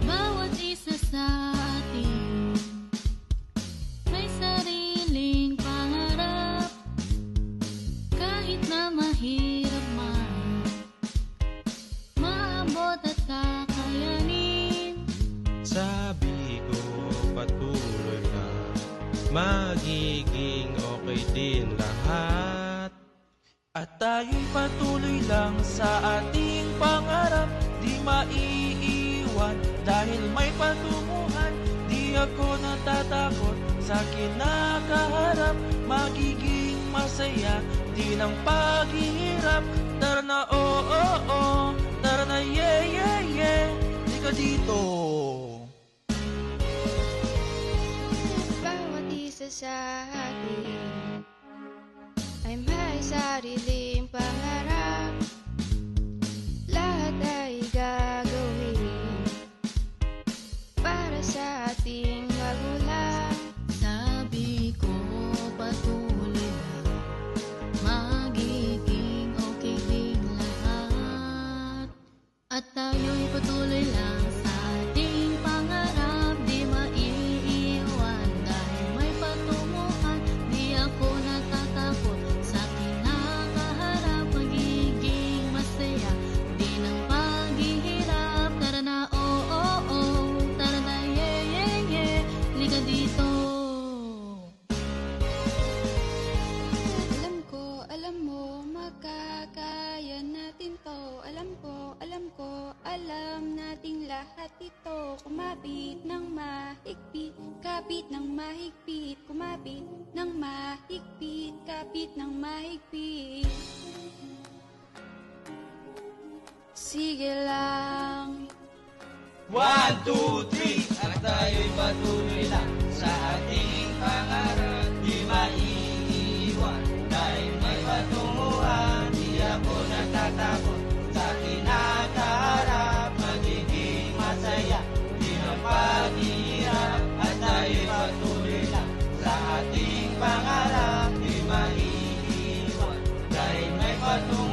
Bawat isa sa atin may sariling pangarap, kahit na mahirap man, maabot at kakayanin. Sabi ko patuloy na, magiging okay din lahat. At tayo'y patuloy lang sa ating pangarap, di maiiwan dahil may patunguhan. Di ako natatakot sa kinakaharap, magiging masaya din ang paghihirap. Tara na oh, oh, oh, tara na yeah, yeah, yeah, di ka dito. Bawat isa sa atin ay may sariling pangarap, lahat ay gagawin para sa ating magulang. Sabi ko patuloy lang, magiging okay din lahat. At tayo'y patuloy lang sa ating pangarap, di maiiwan dahil may patunguhan. Di ako natatakot sa kinakaharap, magiging masaya din ang paghihirap. Tara na oh, oh, oh, tara na yeah, yeah, yeah, liga dito. Alam mo, makakaya natin to. Alam nating lahat ito. Kumapit ng mahigpit, kapit ng mahigpit. Kumapit ng mahigpit, kapit ng mahigpit. Sige lang. 1, 2, 3, at tayo'y patuloy lang sa ating pangarap, di maiiwan dahil may patunguhan. Di ako natatakot sa kinakaharap, magiging masaya din ang paghihirap. At tayo'y patuloy lang sa ating pangarap, di maiiwan dahil may patunguhan.